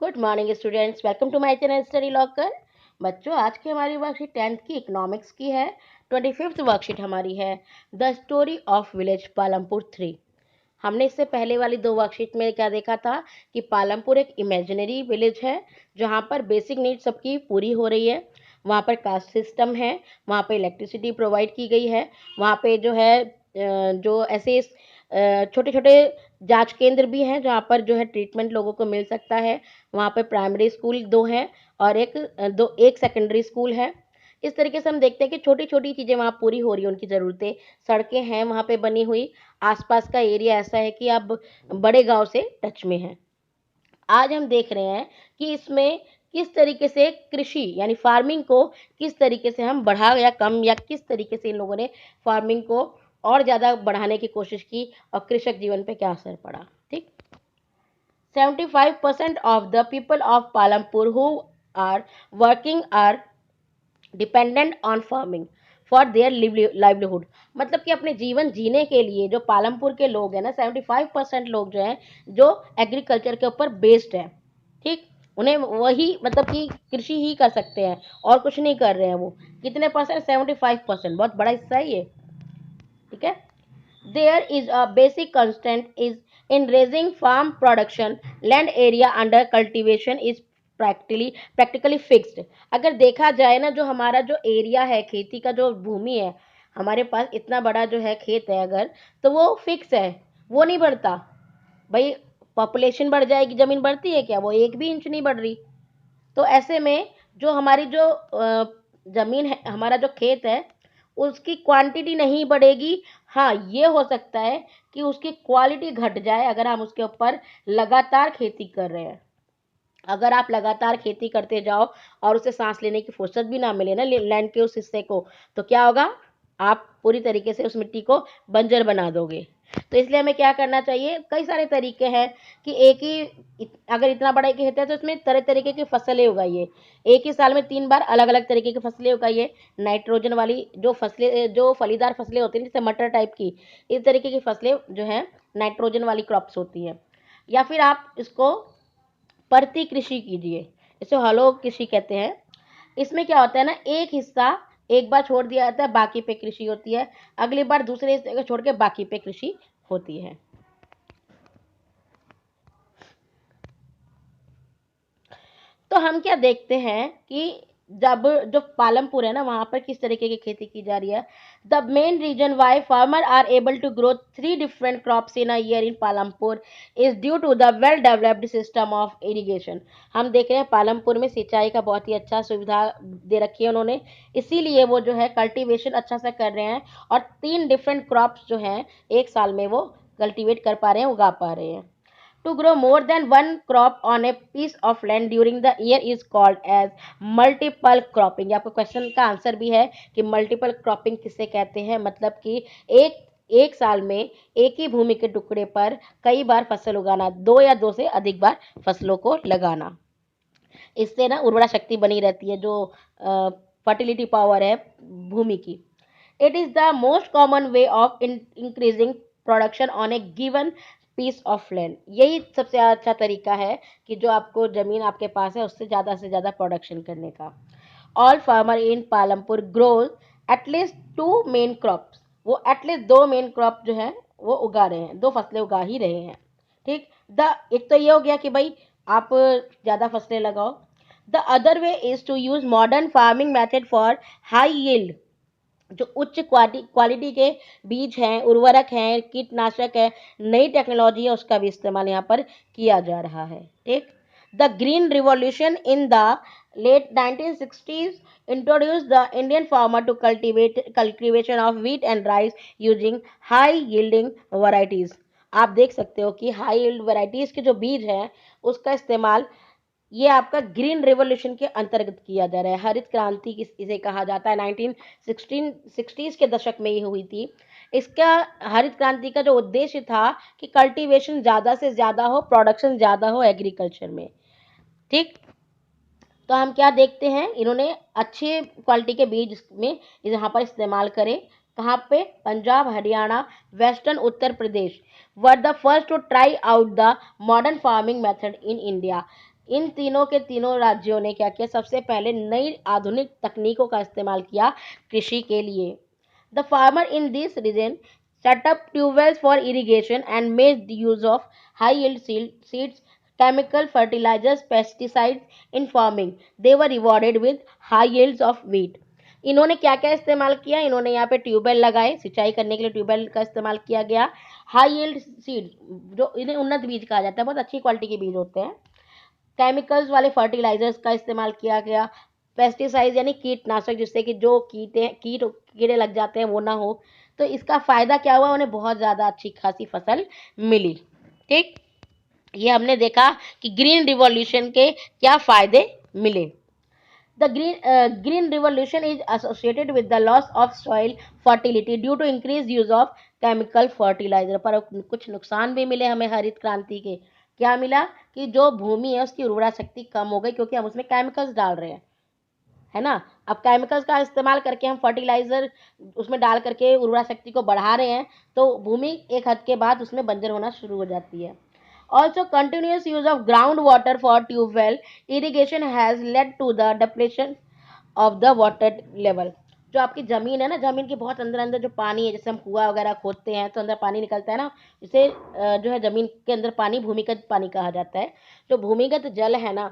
Good morning students, welcome to my channel study locker. बच्चों, आज की हमारी वर्कशीट 10th की इकोनॉमिक्स की है। 25th वर्कशीट हमारी है the story of village Palampur 3। हमने इससे पहले वाली दो वर्कशीट में क्या देखा था कि पालमपुर एक इमेजिनरी विलेज है जहाँ पर बेसिक नीड सबकी पूरी हो रही है। वहाँ पर कास्ट सिस्टम है, वहाँ पे इलेक्ट्रिसिटी प्रोवाइड की गई है, वहाँ पे जो है जो ऐसे छोटे छोटे जांच केंद्र भी हैं जहाँ पर जो है ट्रीटमेंट लोगों को मिल सकता है। वहाँ पे प्राइमरी स्कूल दो हैं और एक सेकेंडरी स्कूल है। इस तरीके से हम देखते हैं कि छोटी छोटी चीज़ें वहाँ पूरी हो रही हैं, उनकी ज़रूरतें। सड़कें हैं वहाँ पे बनी हुई। आसपास का एरिया ऐसा है कि आप बड़े गांव से टच में हैं। आज हम देख रहे हैं कि इसमें किस तरीके से कृषि यानी फार्मिंग को किस तरीके से हम बढ़ा या कम, या किस तरीके से इन लोगों ने फार्मिंग को और ज़्यादा बढ़ाने की कोशिश की और कृषक जीवन पे क्या असर पड़ा। ठीक, 75% of the people of Palampur who are working are dependent on farming for their livelihood. मतलब कि अपने जीवन जीने के लिए जो पालमपुर के लोग हैं ना, 75% लोग जो हैं जो एग्रीकल्चर के ऊपर बेस्ड है। ठीक, उन्हें वही मतलब कि कृषि ही कर सकते हैं और कुछ नहीं कर रहे हैं। वो कितने परसेंट? 75%, बहुत बड़ा हिस्सा है ये। ठीक है, there is a basic constant is in raising farm production, land area under cultivation is practically fixed। अगर देखा जाए ना, जो हमारा जो एरिया है, खेती का जो भूमि है, हमारे पास इतना बड़ा जो है खेत है अगर, तो वो फिक्स है, वो नहीं बढ़ता। भाई, पॉपुलेशन बढ़ जाएगी, जमीन बढ़ती है क्या? वो एक भी इंच नहीं बढ़ रही। तो ऐसे में जो हमारी जो जमीन है, हमारा जो खेत है, उसकी क्वांटिटी नहीं बढ़ेगी। हाँ, ये हो सकता है कि उसकी क्वालिटी घट जाए अगर हम उसके ऊपर लगातार खेती कर रहे हैं। अगर आप लगातार खेती करते जाओ और उसे सांस लेने की फुर्सत भी ना मिले ना लैंड के उस हिस्से को, तो क्या होगा? आप पूरी तरीके से उस मिट्टी को बंजर बना दोगे। तो इसलिए हमें क्या करना चाहिए? कई सारे तरीके हैं कि एक ही अगर इतना बड़ा एक खेत है तो इसमें तरह तरीके की फसलें उगाइए। एक ही साल में 3 बार अलग अलग तरीके की फसलें उगाइए। नाइट्रोजन वाली जो फसलें, जो फलीदार फसलें होती हैं जैसे मटर टाइप की, इस तरीके की फसलें जो हैं नाइट्रोजन वाली क्रॉप्स होती हैं। या फिर आप इसको परती कृषि कीजिए, इसे हलो कृषि कहते हैं। इसमें क्या होता है ना, एक हिस्सा एक बार छोड़ दिया जाता है, बाकी पे कृषि होती है। अगली बार दूसरे हिस्से को छोड़ के बाकी पे कृषि होती है। तो हम क्या देखते हैं कि जब जो पालमपुर है ना, वहां पर किस तरीके की खेती की जा रही है। The main reason why farmer are able to grow 3 different crops in a year in Palampur is due to the well developed system of irrigation. हम देख रहे हैं पालमपुर में सिंचाई का बहुत ही अच्छा सुविधा दे रखी है उन्होंने, इसीलिए वो जो है कल्टीवेशन अच्छा से कर रहे हैं और 3 डिफरेंट क्रॉप्स जो हैं एक साल में वो कल्टीवेट कर पा रहे हैं, उगा पा रहे हैं। To grow more than one crop on a piece of land during the year is called as multiple cropping। आपको क्वेश्चन का आंसर भी है कि मल्टीपल क्रॉपिंग किसे कहते हैं। मतलब कि एक एक साल में एक ही भूमि के टुकड़े पर कई बार फसल उगाना, दो या दो से अधिक बार फसलों को लगाना। इससे ना उर्वरा शक्ति बनी रहती है, जो फर्टिलिटी पावर है भूमि की। It is the most common way of increasing production on a given piece of land. यही सबसे अच्छा तरीका है कि जो आपको जमीन आपके पास है उससे ज़्यादा प्रोडक्शन करने का। All farmer in Palampur grows at least 2 main crops. वो एटलीस्ट 2 मेन क्रॉप जो है वो उगा रहे हैं, 2 फसलें उगा ही रहे हैं। ठीक, एक तो ये हो गया कि भाई आप ज़्यादा फसलें लगाओ। The other way is to use modern farming method for high yield. जो उच्च क्वालिटी के बीज हैं, उर्वरक हैं, कीटनाशक है, नई टेक्नोलॉजी है, उसका भी इस्तेमाल यहाँ पर किया जा रहा है। ठीक, the green revolution in the late 1960s introduced the Indian farmer to cultivation of wheat and rice using high yielding varieties। आप देख सकते हो कि हाई यील्ड वैरायटीज के जो बीज हैं उसका इस्तेमाल ये आपका ग्रीन रेवोल्यूशन के अंतर्गत किया जा रहा है। हरित क्रांति इसे कहा जाता है। 1960s के दशक में ये हुई थी। इसका हरित क्रांति का जो उद्देश्य था कि कल्टीवेशन ज़्यादा से ज़्यादा हो, प्रोडक्शन ज़्यादा हो एग्रीकल्चर में। ठीक, तो हम क्या देखते हैं, इन्होंने अच्छे क्वालिटी के बीज में यहाँ पर इस्तेमाल करे। कहाँ पे? Punjab, Haryana, western Uttar Pradesh were the first to try out the modern farming method in India. इन तीनों के तीनों राज्यों ने क्या किया, सबसे पहले नई आधुनिक तकनीकों का इस्तेमाल किया कृषि के लिए। The farmer in this region set up tubewells for irrigation and made the use of high yield seeds, chemical fertilizers, pesticides in farming. They were rewarded with high yields of wheat. इन्होंने क्या क्या इस्तेमाल किया, इन्होंने यहाँ पे tubewell लगाए, सिंचाई करने के लिए ट्यूबवेल का इस्तेमाल किया गया। हाई यील्ड सीड, जो इन्हें उन्नत बीज कहा जाता है, बहुत अच्छी क्वालिटी के बीज होते हैं। केमिकल्स वाले फर्टिलाइजर्स का इस्तेमाल किया गया। पेस्टिसाइड यानी कीटनाशक, जिससे कि जो कीड़े लग जाते हैं वो ना हो। तो इसका फायदा क्या हुआ, उन्हें बहुत ज़्यादा अच्छी खासी फसल मिली। ठीक, ये हमने देखा कि ग्रीन रिवॉल्यूशन के क्या फायदे मिले। The green revolution is associated with the loss of soil fertility due to increased use of chemical fertilizer। पर कुछ नुकसान भी मिले हमें हरित क्रांति के। क्या मिला कि जो भूमि है उसकी उर्वरा शक्ति कम हो गई, क्योंकि हम उसमें केमिकल्स डाल रहे हैं, है ना। अब केमिकल्स का इस्तेमाल करके हम फर्टिलाइजर उसमें डाल करके उर्वरा शक्ति को बढ़ा रहे हैं, तो भूमि एक हद के बाद उसमें बंजर होना शुरू हो जाती है। Also, continuous use of groundwater for tube well irrigation has led to the depletion of the water level। जो आपकी ज़मीन है ना, ज़मीन के बहुत अंदर अंदर जो पानी है, जैसे हम कुआं वगैरह खोदते हैं तो अंदर पानी निकलता है ना, इसे जो है ज़मीन के अंदर पानी भूमिगत पानी कहा जाता है। जो भूमिगत जल है ना,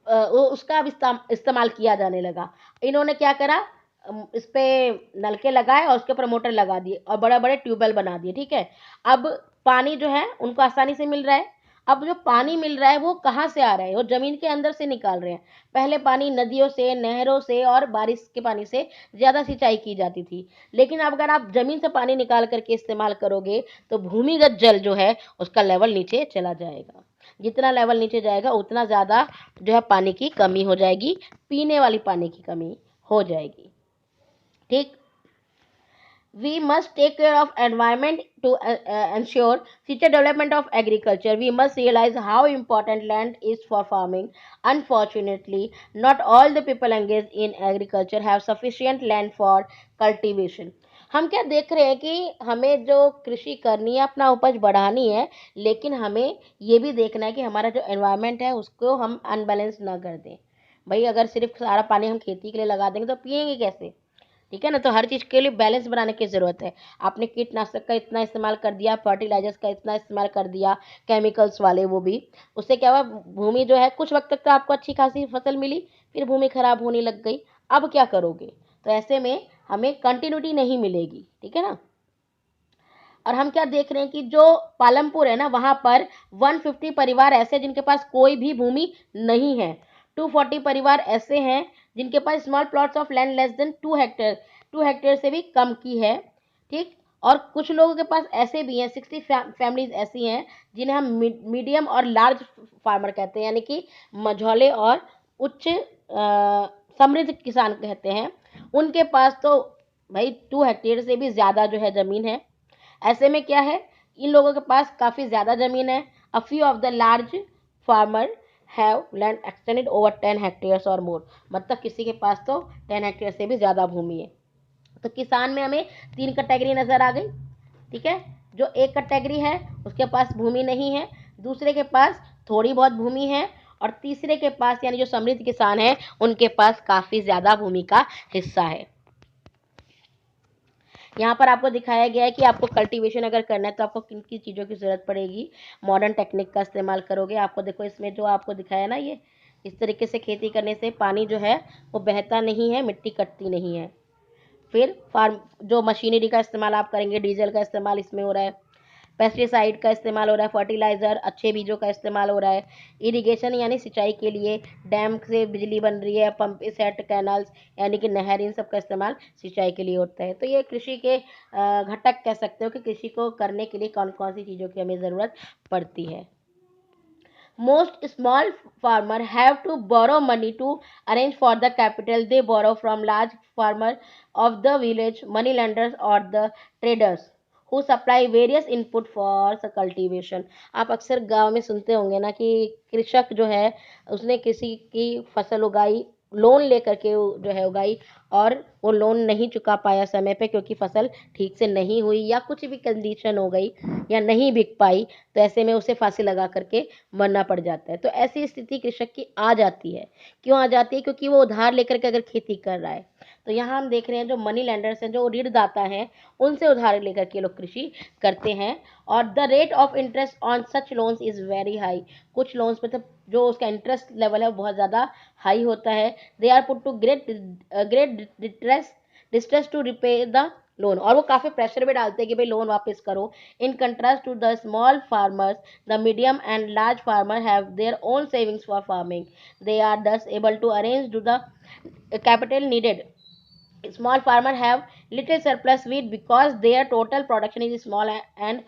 वो उसका अब इस्तेमाल किया जाने लगा। इन्होंने क्या करा, इस पे नलके लगाए और उसके ऊपर मोटर लगा दिए और बड़े बड़े ट्यूबवेल बना दिए। ठीक है, अब पानी जो है उनको आसानी से मिल रहा है। अब जो पानी मिल रहा है वो कहाँ से आ रहा है, वो जमीन के अंदर से निकाल रहे हैं। पहले पानी नदियों से, नहरों से और बारिश के पानी से ज़्यादा सिंचाई की जाती थी, लेकिन अब अगर आप जमीन से पानी निकाल करके इस्तेमाल करोगे तो भूमिगत जल जो है उसका लेवल नीचे चला जाएगा। जितना लेवल नीचे जाएगा उतना ज़्यादा जो है पानी की कमी हो जाएगी, पीने वाली पानी की कमी हो जाएगी। ठीक, we must take care of environment to ensure future development of agriculture। We must realize how important land is for farming। Unfortunately, not all the people engaged in agriculture have sufficient land for cultivation। हम क्या देख रहे हैं कि हमें जो कृषि करनी है, अपना उपज बढ़ानी है, लेकिन हमें ये भी देखना है कि हमारा जो एनवायरनमेंट है उसको हम अनबैलेंस ना कर दें। भाई अगर सिर्फ सारा पानी हम खेती के लिए लगा देंगे तो पिएंगे कैसे, ठीक है ना। तो हर चीज़ के लिए बैलेंस बनाने की ज़रूरत है। आपने कीटनाशक का इतना इस्तेमाल कर दिया, फर्टिलाइजर्स का इतना इस्तेमाल कर दिया, केमिकल्स वाले, वो भी उससे क्या हुआ, भूमि जो है कुछ वक्त तक तो आपको अच्छी खासी फसल मिली, फिर भूमि खराब होने लग गई। अब क्या करोगे, तो ऐसे में हमें कंटिन्यूटी नहीं मिलेगी, ठीक है ना। और हम क्या देख रहे हैं कि जो पालमपुर है ना, वहाँ पर 150 परिवार ऐसे जिनके पास कोई भी भूमि नहीं है। 240 परिवार ऐसे हैं जिनके पास small plots of land less than 2 hectare से भी कम की है। ठीक, और कुछ लोगों के पास ऐसे भी हैं, 60 फैमिलीज ऐसी हैं जिन्हें हम मीडियम और लार्ज फार्मर कहते हैं, यानी कि मझौले और उच्च समृद्ध किसान कहते हैं। उनके पास तो भाई 2 हेक्टेयर से भी ज़्यादा जो है ज़मीन है। ऐसे में क्या है, इन लोगों के पास काफ़ी ज़्यादा ज़मीन है। A few of the large farmer have land extended over 10 hectares और मोर। मतलब किसी के पास तो 10 हेक्टेयर से भी ज़्यादा भूमि है। तो किसान में हमें 3 कैटेगरी नज़र आ गई। ठीक है, जो एक कैटेगरी है उसके पास भूमि नहीं है, दूसरे के पास थोड़ी बहुत भूमि है, और तीसरे के पास यानी जो समृद्ध किसान है उनके पास काफ़ी ज़्यादा भूमि का हिस्सा है। यहाँ पर आपको दिखाया गया है कि आपको कल्टीवेशन अगर करना है तो आपको किन किन चीज़ों की ज़रूरत पड़ेगी। मॉडर्न टेक्निक का इस्तेमाल करोगे। आपको देखो इसमें जो आपको दिखाया ना, ये इस तरीके से खेती करने से पानी जो है वो बहता नहीं है, मिट्टी कटती नहीं है। फिर फार्म जो मशीनरी का इस्तेमाल आप करेंगे, डीजल का इस्तेमाल इसमें हो रहा है, पेस्टिसाइड का इस्तेमाल हो रहा है, फर्टिलाइज़र, अच्छे बीजों का इस्तेमाल हो रहा है, इरिगेशन यानी सिंचाई के लिए डैम से बिजली बन रही है, पंप सेट, कैनल्स यानी कि नहर, इन सब का इस्तेमाल सिंचाई के लिए होता है। तो ये कृषि के घटक कह सकते हो कि कृषि को करने के लिए कौन कौन सी चीज़ों की हमें ज़रूरत पड़ती है। Most small farmer have to borrow money to arrange for the capital they borrow from large farmer of the village, money lenders or the traders who supply various input for the cultivation। आप अक्सर गांव में सुनते होंगे ना कि कृषक जो है उसने किसी की फसल उगाई, लोन लेकर के जो है उगाई, और वो लोन नहीं चुका पाया समय पे क्योंकि फसल ठीक से नहीं हुई या कुछ भी कंडीशन हो गई या नहीं बिक पाई, तो ऐसे में उसे फांसी लगा करके मरना पड़ जाता है। तो ऐसी स्थिति कृषक की आ जाती है। क्यों आ जाती है? क्योंकि वो उधार लेकर के अगर खेती कर रहा है। तो यहाँ हम देख रहे हैं जो मनी लैंडर्स हैं, जो ऋणदाता हैं, उनसे उधार लेकर के लोग कृषि करते हैं। और the rate of interest on such loans is very high. कुछ लोन्स मतलब जो उसका इंटरेस्ट लेवल है वो बहुत ज़्यादा हाई होता है। They are put to great distress to repay the loan, और वो काफ़ी प्रेशर भी डालते हैं कि भाई लोन वापस करो। In contrast to the small farmers, the medium and large farmer have their own savings for farming. They are thus able to arrange to the capital needed. Small farmer have little surplus wheat because their total production is small, and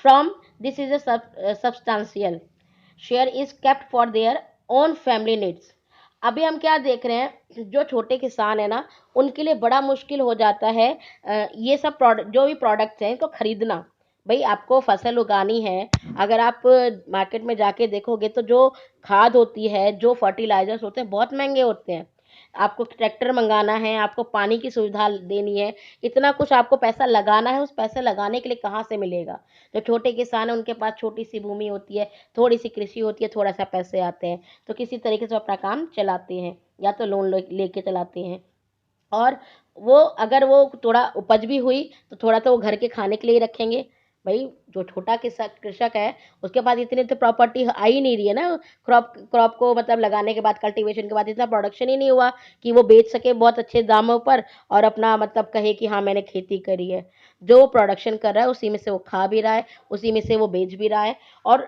from this is a substantial share is kept for their own family needs. अभी हम क्या देख रहे हैं, जो छोटे किसान है ना, उनके लिए बड़ा मुश्किल हो जाता है ये सब प्रोडक्ट, जो भी प्रोडक्ट्स हैं इनको खरीदना। भाई आपको फसल उगानी है, अगर आप मार्केट में जाके देखोगे तो जो खाद होती है, जो फर्टिलाइजर्स होते हैं, बहुत महंगे होते हैं। आपको ट्रैक्टर मंगाना है, आपको पानी की सुविधा देनी है, इतना कुछ आपको पैसा लगाना है। उस पैसे लगाने के लिए कहाँ से मिलेगा? जो छोटे किसान हैं उनके पास छोटी सी भूमि होती है, थोड़ी सी कृषि होती है, थोड़ा सा पैसे आते हैं, तो किसी तरीके से अपना काम चलाते हैं या तो लोन लेके चलाते हैं। और वो अगर वो थोड़ा उपज भी हुई तो थोड़ा तो वो घर के खाने के लिए ही रखेंगे। भाई जो छोटा कृषक है उसके पास इतनी तो प्रॉपर्टी आ ही नहीं रही है ना। क्रॉप क्रॉप को मतलब लगाने के बाद, कल्टीवेशन के बाद इतना प्रोडक्शन ही नहीं हुआ कि वो बेच सके बहुत अच्छे दामों पर और अपना मतलब कहे कि हाँ मैंने खेती करी है। जो प्रोडक्शन कर रहा है उसी में से वो खा भी रहा है, उसी में से वो बेच भी रहा है। और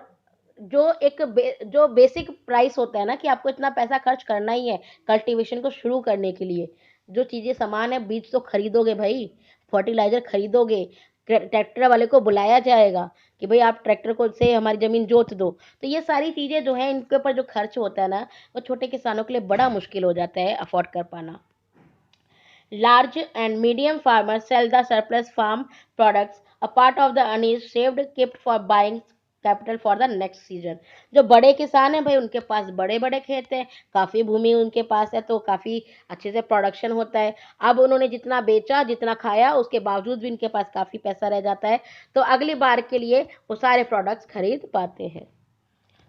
जो बेसिक प्राइस होता है ना कि आपको इतना पैसा खर्च करना ही है कल्टीवेशन को शुरू करने के लिए, जो चीज़ें सामान है, बीज तो खरीदोगे भाई, फर्टिलाइजर खरीदोगे, ट्रैक्टर वाले को बुलाया जाएगा कि भाई आप ट्रैक्टर को से हमारी ज़मीन जोत दो। तो ये सारी चीज़ें जो हैं इनके ऊपर जो खर्च होता है ना, वो छोटे किसानों के लिए बड़ा मुश्किल हो जाता है अफोर्ड कर पाना। Large and medium farmers sell the surplus farm products. A part of the earnings saved kept for buying capital for the next season. जो बड़े किसान हैं भाई उनके पास बड़े बड़े खेत हैं, काफ़ी भूमि उनके पास है, तो काफ़ी अच्छे से प्रोडक्शन होता है। अब उन्होंने जितना बेचा, जितना खाया, उसके बावजूद भी उनके पास काफ़ी पैसा रह जाता है, तो अगली बार के लिए वो सारे प्रोडक्ट्स खरीद पाते हैं।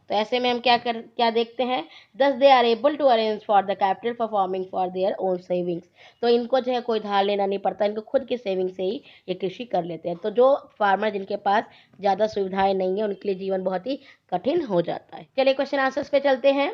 तो ऐसे में हम क्या देखते हैं, thus they are able to arrange for the capital performing for their own savings. तो इनको जो है कोई धार लेना नहीं पड़ता, इनको खुद की सेविंग से ही ये कृषि कर लेते हैं। तो जो फार्मर जिनके पास ज़्यादा सुविधाएं नहीं है उनके लिए जीवन बहुत ही कठिन हो जाता है। चलिए क्वेश्चन आंसर्स पे चलते हैं।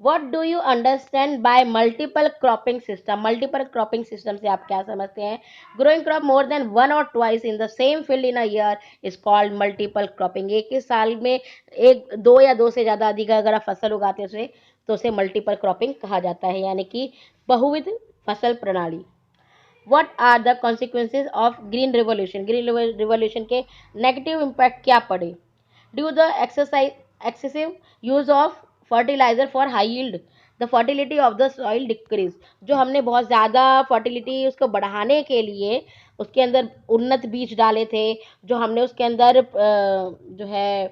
What do you understand by multiple cropping system? Multiple cropping system से आप क्या समझते हैं? Growing crop more than one और twice in the same field in a year is called multiple cropping. एक ही साल में एक, दो या दो से ज़्यादा अधिक अगर आप फसल उगाते हैं उसे, तो उसे मल्टीपल क्रॉपिंग कहा जाता है, यानी कि बहुविध फसल प्रणाली। What are the consequences of green revolution? Green revolution के नेगेटिव इम्पैक्ट क्या पड़े? Due the excessive use of fertilizer for high yield, the fertility of the soil decrease। जो हमने बहुत ज़्यादा फर्टिलिटी उसको बढ़ाने के लिए उसके अंदर उन्नत बीज डाले थे, जो हमने उसके अंदर जो है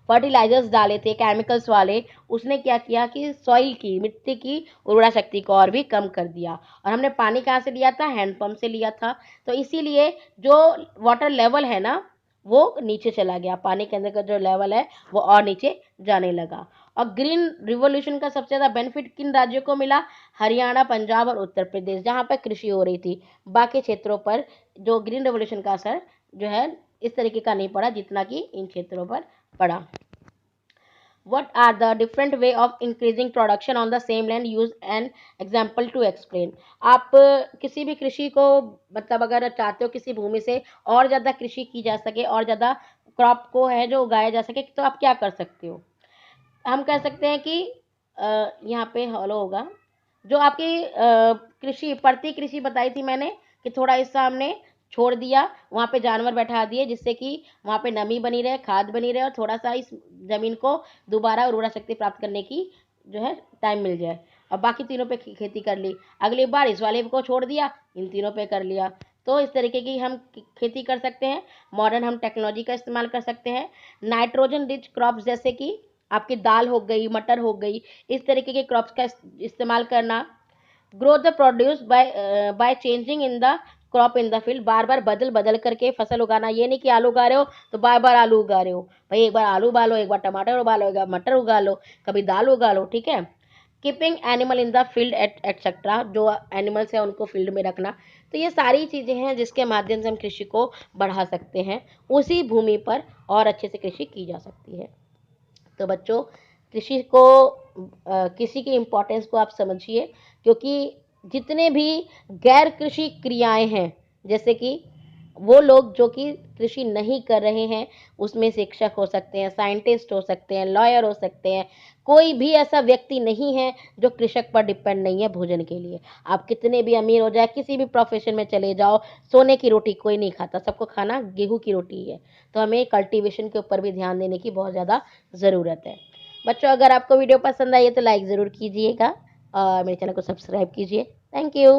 फर्टिलाइजर्स डाले थे केमिकल्स वाले, उसने क्या किया कि सॉइल की, मिट्टी की उर्वरा शक्ति को और भी कम कर दिया। और हमने पानी कहाँ से लिया था? हैंडपम्प से लिया था। तो इसीलिए जो वाटर लेवल है ना वो नीचे चला गया, पानी के अंदर का जो लेवल है वो और नीचे जाने लगा। और ग्रीन रिवोल्यूशन का सबसे ज़्यादा बेनिफिट किन राज्यों को मिला? हरियाणा, पंजाब और उत्तर प्रदेश, जहाँ पर कृषि हो रही थी। बाकी क्षेत्रों पर जो ग्रीन रिवोल्यूशन का असर जो है इस तरीके का नहीं पड़ा जितना कि इन क्षेत्रों पर पड़ा। What are the different way of increasing production on the same land? Use an example to explain। आप किसी भी कृषि को मतलब अगर चाहते हो किसी भूमि से और ज़्यादा कृषि की जा सके और ज़्यादा क्रॉप को है जो उगाया जा सके, तो आप क्या कर सकते हो? हम कह सकते हैं कि यहाँ पे हॉलो होगा, जो आपकी कृषि प्रति कृषि बताई थी मैंने कि थोड़ा हिस्सा हमने छोड़ दिया, वहाँ पे जानवर बैठा दिए जिससे कि वहाँ पे नमी बनी रहे, खाद बनी रहे और थोड़ा सा इस ज़मीन को दोबारा उर्वरा शक्ति प्राप्त करने की जो है टाइम मिल जाए। और बाकी तीनों पे खेती कर ली, अगली बार इस वाले को छोड़ दिया, इन तीनों पे कर लिया। तो इस तरीके की हम खेती कर सकते हैं। मॉडर्न हम टेक्नोलॉजी का इस्तेमाल कर सकते हैं। नाइट्रोजन रिच क्रॉप्स जैसे कि आपकी दाल हो गई, मटर हो गई, इस तरीके के क्रॉप्स का इस्तेमाल करना। Grow the produce by changing in the crop in the field, बार बार बदल बदल करके फसल उगाना। ये नहीं कि आलू उगा रहे हो तो बार बार आलू उगा रहे हो, भाई एक बार आलू उगा लो, एक बार टमाटर उगा लो, एक बार मटर उगा लो, कभी दाल उगा लो, ठीक है। Keeping animal in the field etcetera, जो एनिमल्स है उनको फील्ड में रखना। तो ये सारी चीज़ें हैं जिसके माध्यम से हम कृषि को बढ़ा सकते हैं, उसी भूमि पर और अच्छे से कृषि की जा सकती है। तो बच्चों, कृषि को कृषि की इम्पोर्टेंस को आप समझिए, क्योंकि जितने भी गैर कृषि क्रियाएं हैं, जैसे कि वो लोग जो कि कृषि नहीं कर रहे हैं, उसमें शिक्षक हो सकते हैं, साइंटिस्ट हो सकते हैं, लॉयर हो सकते हैं, कोई भी ऐसा व्यक्ति नहीं है जो कृषक पर डिपेंड नहीं है भोजन के लिए। आप कितने भी अमीर हो जाए, किसी भी प्रोफेशन में चले जाओ, सोने की रोटी कोई नहीं खाता, सबको खाना गेहूं की रोटी है। तो हमें कल्टीवेशन के ऊपर भी ध्यान देने की बहुत ज़्यादा ज़रूरत है। बच्चों, अगर आपको वीडियो पसंद आई है तो लाइक ज़रूर कीजिएगा और मेरे चैनल को सब्सक्राइब कीजिए। Thank you.